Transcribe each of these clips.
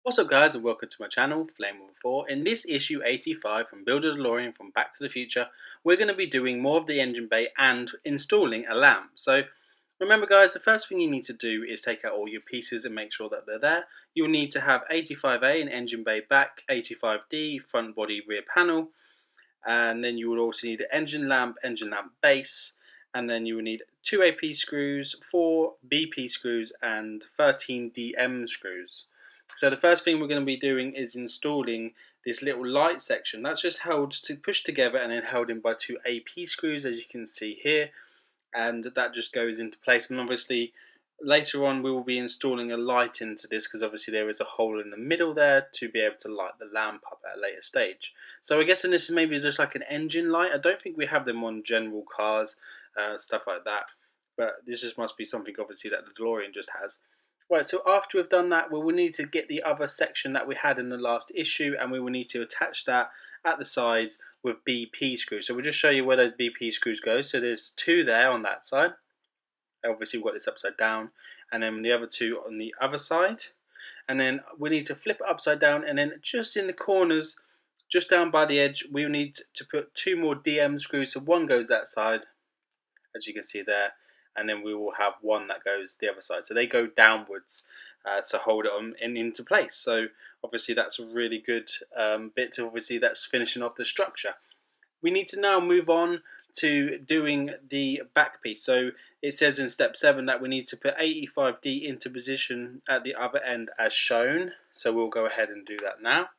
What's up guys and welcome to my channel, Flame4. In this issue 85 from Build a DeLorean from Back to the Future, we're going to be doing more of the engine bay and installing a lamp. So remember guys, the first thing you need to do is take out all your pieces and make sure that they're there. You'll need to have 85A in engine bay back, 85D front body rear panel, and then you will also need an engine lamp base, and then you will need 2 AP screws, 4 BP screws and 13 DM screws. So the first thing we're going to be doing is installing this little light section. That's just pushed together and then held in by 2 AP screws, as you can see here, and that just goes into place. And obviously later on we will be installing a light into this, because obviously there is a hole in the middle there to be able to light the lamp up at a later stage. So I guess this is maybe just like an engine light. I don't think we have them on general cars, stuff like that, but this just must be something obviously that the DeLorean just has. Right, so after we've done that, we will need to get the other section that we had in the last issue, and we will need to attach that at the sides with BP screws. So we'll just show you where those BP screws go. So there's 2 there on that side. Obviously we've got this upside down, and then the other 2 on the other side. And then we need to flip it upside down, and then just in the corners, just down by the edge, we will need to put 2 more DM screws. So one goes that side, as you can see there, and then we will have one that goes the other side. So they go downwards to hold it on and into place. So obviously that's a really good bit to obviously that's finishing off the structure. We need to now move on to doing the back piece. So it says in step 7 that we need to put 85D into position at the other end as shown. So we'll go ahead and do that now,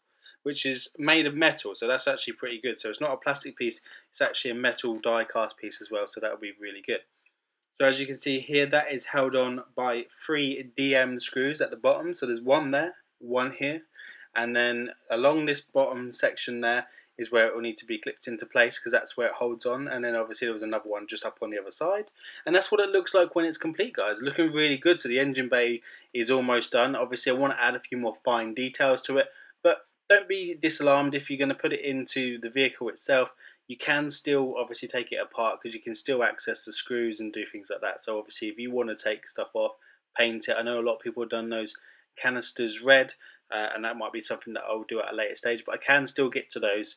which is made of metal, so that's actually pretty good. So it's not a plastic piece, it's actually a metal die cast piece as well, so that will be really good. So as you can see here, that is held on by 3 DM screws at the bottom. So there's 1 there, 1 here, and then along this bottom section there is where it will need to be clipped into place, because that's where it holds on. And then obviously there was another one just up on the other side, and that's what it looks like when it's complete, guys. Looking really good. So the engine bay is almost done. Obviously I want to add a few more fine details to it, but don't be disalarmed if you're going to put it into the vehicle itself. You can still obviously take it apart, because you can still access the screws and do things like that. So obviously if you want to take stuff off, paint it. I know a lot of people have done those canisters red, and that might be something that I'll do at a later stage, but I can still get to those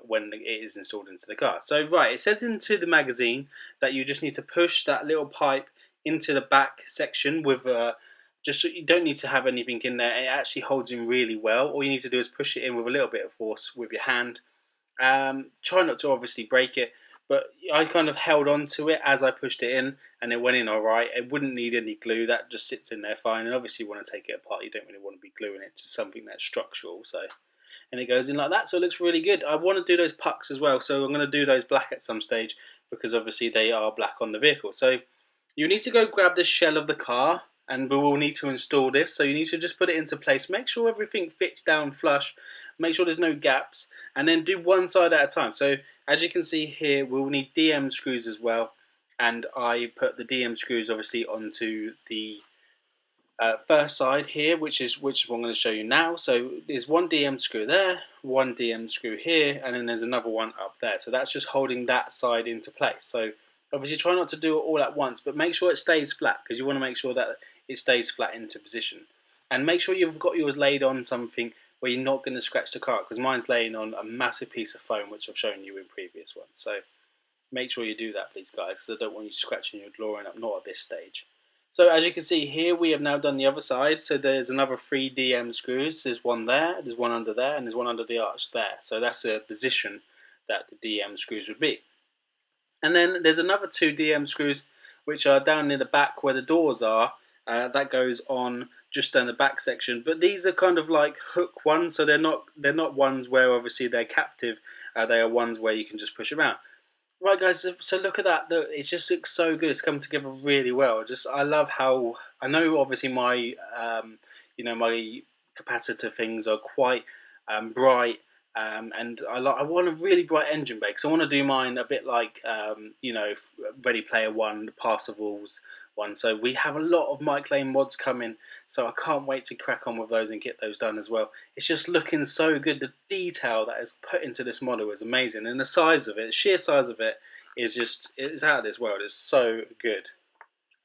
when it is installed into the car. So right, it says into the magazine that you just need to push that little pipe into the back section with just so you don't need to have anything in there. It actually holds in really well. All you need to do is push it in with a little bit of force with your hand. Try not to obviously break it, but I kind of held on to it as I pushed it in, and it went in alright. It wouldn't need any glue, that just sits in there fine. And obviously you want to take it apart, you don't really want to be gluing it to something that's structural. So, and it goes in like that, so it looks really good. I want to do those pucks as well, so I'm going to do those black at some stage, because obviously they are black on the vehicle. So you need to go grab the shell of the car, and we will need to install this. So you need to just put it into place, make sure everything fits down flush, make sure there's no gaps, and then do one side at a time. So as you can see here, we'll need DM screws as well, and I put the DM screws obviously onto the first side here, which is what I'm going to show you now. So there's 1 DM screw there, 1 DM screw here, and then there's another one up there. So that's just holding that side into place. So obviously try not to do it all at once, but make sure it stays flat, because you want to make sure that it stays flat into position. And make sure you've got yours laid on something where you're not going to scratch the car, because mine's laying on a massive piece of foam, which I've shown you in previous ones. So make sure you do that, please, guys, because I don't want you scratching your DeLorean up, not at this stage. So as you can see here, we have now done the other side. So there's another 3 DM screws. There's 1 there, there's 1 under there, and there's 1 under the arch there. So that's the position that the DM screws would be. And then there's another 2 DM screws which are down near the back where the doors are. That goes on just down the back section, but these are kind of like hook ones, so they're not ones where obviously they're captive. They are ones where you can just push them out. Right, guys, so look at that. It just looks so good. It's come together really well. I love how, I know obviously my my capacitor things are quite bright. And I want a really bright engine bay, because I want to do mine a bit like Ready Player One, the Parsifal's one. So we have a lot of Mike Lane mods coming, so I can't wait to crack on with those and get those done as well. It's just looking so good. The detail that is put into this model is amazing, and the size of it, the sheer size of it, is it's out of this world. It's so good.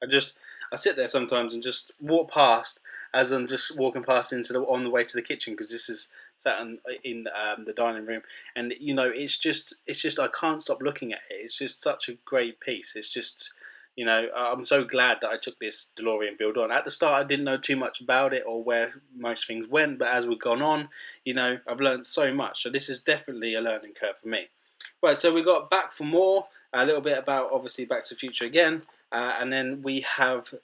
I sit there sometimes and just walk past, as I'm just walking past on the way to the kitchen, because this is sat in the dining room, and you know, it's just I can't stop looking at it. It's just such a great piece. It's just, you know, I'm so glad that I took this DeLorean build on. At the start, I didn't know too much about it or where most things went, but as we've gone on, you know, I've learned so much. So this is definitely a learning curve for me. Right, so we got Back for More, a little bit about obviously Back to the Future again, and then we have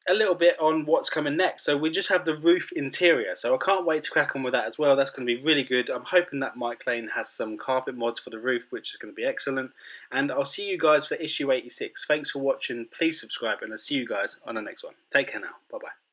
a little bit on what's coming next. So we just have the roof interior. So I can't wait to crack on with that as well. That's going to be really good. I'm hoping that Mike Lane has some carpet mods for the roof, which is going to be excellent. And I'll see you guys for issue 86. Thanks for watching. Please subscribe, and I'll see you guys on the next one. Take care now. Bye-bye.